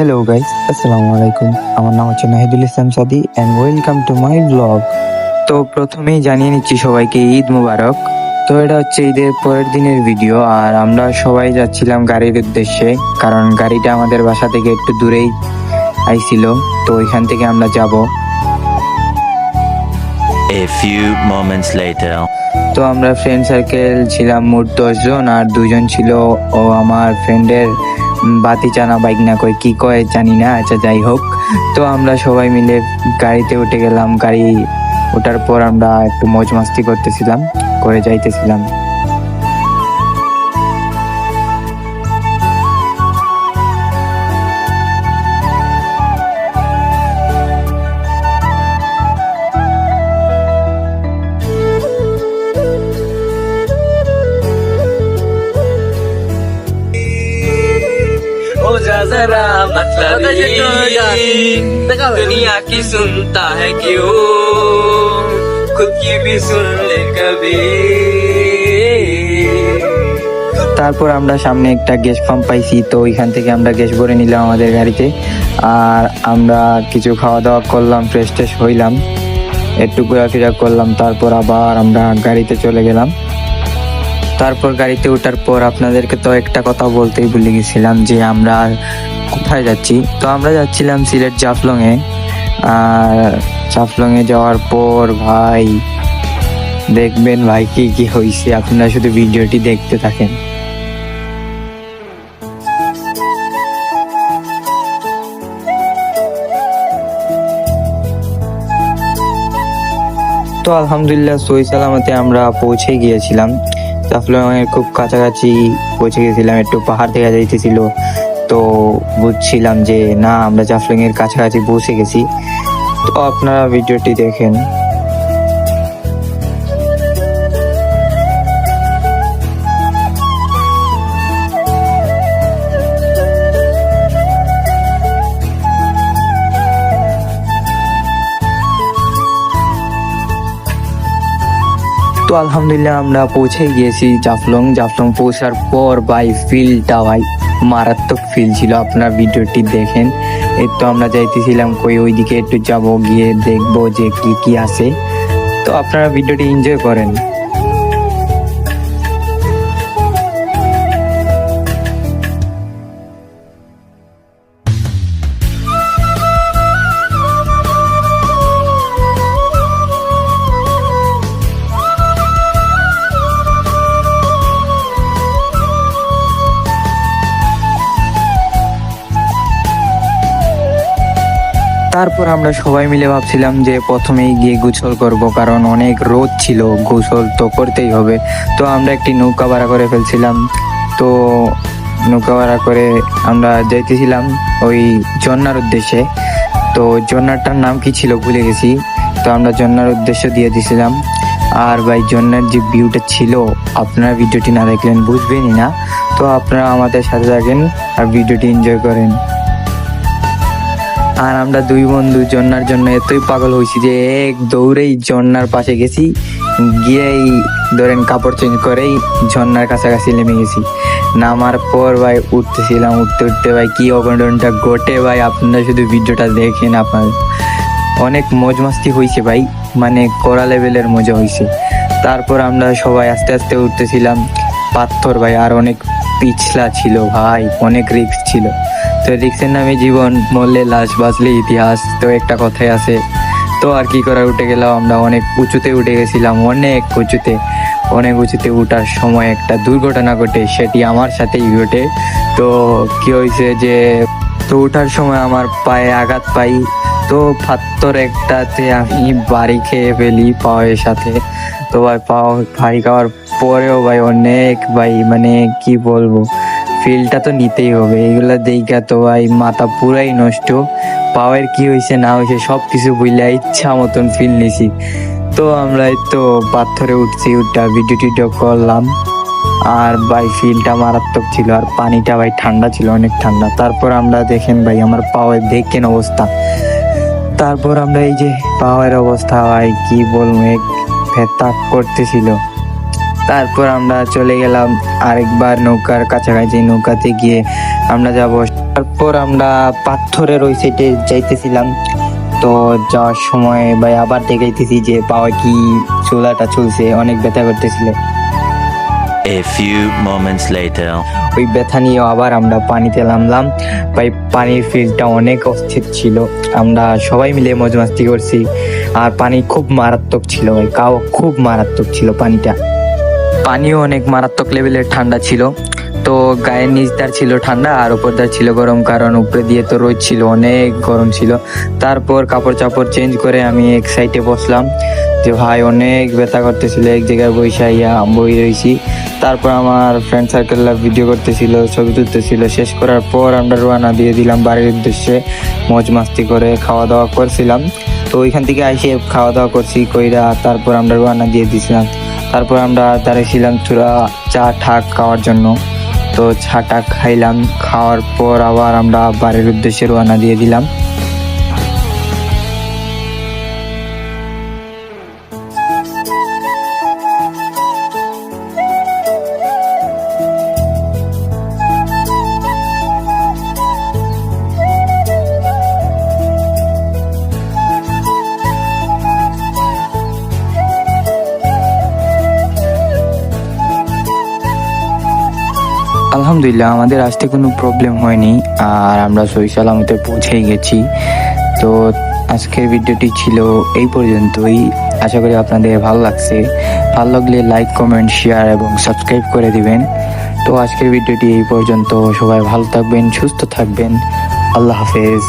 Hello guys, আসসালামু আলাইকুম। আমার নাম হচ্ছে নাহিদুল ইসলাম সাদি and welcome to my blog. তো প্রথমেই জানিয়ে নিচ্ছি সবাইকে ঈদ মুবারক। তো এটা হচ্ছে ঈদের পরের দিনের ভিডিও, আর আমরা সবাই যাচ্ছিলাম গাড়ির উদ্দেশ্যে, কারণ গাড়িটা আমাদের বাসা থেকে একটু দূরেই আইছিল। তো ওইখান থেকে আমরা যাব। A few moments later. তো আমরা ফ্রেন্ড সার্কেল ছিলাম মোট 10 জন, আর 2 জন ছিল ও আমার ফ্রেন্ডের বাতি চানা বাইক না কই কি কয় জানি না, আচ্ছা যাই হোক। তো আমরা সবাই মিলে গাড়িতে উঠে গেলাম। গাড়ি ওঠার পর আমরা একটু মজ মাস্তি করতেছিলাম, করে যাইতেছিলাম। हो जा जरा मतलब दुनिया की सुनता है क्यों खुद की भी सुन ले कभी। তারপর আমরা সামনে একটা গ্যাস পাম্প পাইছি, তো ওইখান থেকে আমরা গ্যাস ভরে নিলাম আমাদের গাড়িতে। আর আমরা কিছু খাওয়া দাওয়া করলাম, ফ্রেশ ট্রেশ হইলাম, একটু ঘোরাফেরা করলাম। তারপর আবার আমরা গাড়িতে চলে গেলাম। তারপর গাড়িতে ওঠার পর আপনাদেরকে তো একটা কথা বলতেই ভুলে গেছিলাম যে আমরা কোথায় যাচ্ছি। তো আমরা যাচ্ছিলাম সিলেট জাফলংয়ে। আর জাফলংয়ে যাওয়ার পর ভাই দেখবেন ভাই কি কি হয়েছে, আপনারা শুধু ভিডিওটি দেখতে থাকেন। তো আলহামদুলিল্লাহ সহি সালামতে আমরা পৌঁছে গিয়েছিলাম। জাফলংয়ের খুব কাছাকাছি পৌঁছে গেছিলাম, একটু পাহাড় দেখা যাইতেছিল। তো বুঝছিলাম যে না, আমরা জাফলংয়ের কাছাকাছি পৌঁছে গেছি। তো আপনারা ভিডিওটি দেখেন। তো আলহামদুলিল্লাহ আমরা পৌঁছে গিয়েছি জাফলং। জাফলং পৌঁছার পর ভাই ফিলটা ভাই মারাত্মক ফিল ছিল, আপনারা ভিডিওটি দেখেন। এই তো আমরা যাইতেছিলাম কই ওইদিকে একটু যাব, গিয়ে দেখবো যে কি কি আছে। তো আপনারা ভিডিওটি এনজয় করেন। তারপর আমরা সবাই মিলে ভাবছিলাম যে প্রথমেই গিয়ে গোসল করব, কারণ অনেক রোদ ছিল, গোসল তো করতেই হবে। তো আমরা একটি নৌকা ভাড়া করে ফেলছিলাম। তো নৌকা ভাড়া করে আমরা যাইতেছিলাম ওই ঝর্ণার উদ্দেশ্যে। তো ঝর্ণাটার নাম কি ছিল ভুলে গেছি। তো আমরা ঝর্ণার উদ্দেশ্য দিয়ে দিয়েছিলাম। আর ভাই ঝর্ণার যে ভিউটা ছিল, আপনারা ভিডিওটি না দেখলেন বুঝবেনই না। তো আপনারা আমাদের সাথে থাকেন আর ভিডিওটি এনজয় করেন। আর আমরা 2 বন্ধু ঝর্ণার জন্য এতই পাগল হয়েছি যে এক দৌড়েই ঝর্ণার পাশে গেছি, গিয়েই ধরেন কাপড় চেঞ্জ করেই ঝর্ণার কাছাকাছি নেমে গেছি। নামার পর ভাই উঠতেছিলাম, উঠতে উঠতে ভাই কি অঘটনটা ঘটে ভাই আপনারা শুধু ভিডিওটা দেখেন। আপনার অনেক মজ মাস্তি হয়েছে ভাই, মানে কড়া লেভেলের মজা হয়েছে। তারপর আমরা সবাই আস্তে আস্তে উঠতেছিলাম। পাথর ভাই আর অনেক পিছলা ছিল ভাই, অনেক রিস্ক ছিল। তো রিক্সের নামে জীবন, মরলে লাশ, বাঁচলে ইতিহাস, তো একটা কথাই আছে। তো আর কি করার, উঠে গেলাম আমরা। অনেক উঁচুতে উঠে গেছিলাম, অনেক উঁচুতে উঠার সময় একটা দুর্ঘটনা ঘটে, সেটি আমার সাথেই ঘটে। তো কি হয়েছে যে, তো ওঠার সময় আমার পায়ে আঘাত পাই। তো পাথর একটাতে আমি বাড়ি খেয়ে ফেলি পায়ের সাথে। তো ভাই পাও ভারী খাওয়ার পরেও ভাই অনেক ভাই, মানে কি বলবো, ফিলটা তো নিতেই হবে। এগুলা দেখা তো ভাই মাথা পুরাই নষ্ট। পাওয়ার কি হয়েছে না হয়েছে সব কিছু বুঝলে ইচ্ছা মতন ফিল নিছি। তো আমরা তো পাথরে উঠছি, উঠা ভিডিও টিডিও করলাম। আর ভাই ফিলটা মারাত্মক ছিল, আর পানিটা ভাই ঠান্ডা ছিল, অনেক ঠান্ডা। তারপর আমরা দেখেন ভাই আমার পাওয়ার দেখেন অবস্থা। তারপর আমরা এই যে পাওয়ার অবস্থা ভাই কি বলবো, এক ভেতা করতেছিল। তারপর আমরা চলে গেলাম আরেকবার নৌকার কাছাকাছি। নৌকাতে গিয়ে আমরা যাব তারপর আমরা পাথরের ওই সাইডে যাইতেছিলাম, তো যাওয়ার সময় ভাই আবার দেখাইতেছি যে পাওয়া কি চুলাটা চলছে, অনেক ব্যথা করতেছিল। A few moments later. ওই ব্যথা নিয়েও আবার আমরা পানিতে নামলাম। ভাই পানির ফিলটা অনেক অস্থির ছিল, আমরা সবাই মিলে মজ মাস্তি করছি। আর পানি খুব মারাত্মক ছিল ভাই, খুব মারাত্মক ছিল পানিটা। পানিও অনেক মারাত্মক লেভেলের ঠান্ডা ছিল। তো গায়ের নিচদার ছিল ঠান্ডা আর উপরদার ছিল গরম, কারণ উপরে দিয়ে তো রোদ ছিল, অনেক গরম ছিল। তারপর কাপড় চাপড় চেঞ্জ করে আমি এক সাইডে বসলাম, যে ভাই অনেক ব্যথা করতেছিল, এক জায়গায় বই রয়েছি। তারপর আমার ফ্রেন্ড সার্কেলরা ভিডিও করতেছিল, ছবি তুলতেছিল। শেষ করার পর আমরা রওনা দিয়ে দিলাম বাড়ির উদ্দেশ্যে, মজ মাস্তি করে খাওয়া দাওয়া করছিলাম। তো ওইখান থেকে এসে খাওয়া দাওয়া করছি কইরা তারপর আমরা রওনা দিয়ে দিয়েছিলাম। তারপর আমরা দাঁড়িয়েছিলাম চূড়া চা ঠাক খাওয়ার জন্য। তো চাটা খাইলাম, খাওয়ার পর আবার আমরা বাড়ির উদ্দেশ্যে রওনা দিয়ে দিলাম। আলহামদুলিল্লাহ আমাদের আসতে কোনো প্রবলেম হয়নি, আর আমরা সহি সালামতে পৌঁছেই গেছি। তো আজকের ভিডিওটি ছিল এই পর্যন্তই, আশা করি আপনাদের ভালো লাগছে। ভালো লাগলে লাইক, কমেন্ট, শেয়ার এবং সাবস্ক্রাইব করে দিবেন। তো আজকের ভিডিওটি এই পর্যন্ত, সবাই ভালো থাকবেন, সুস্থ থাকবেন, আল্লাহ হাফেজ।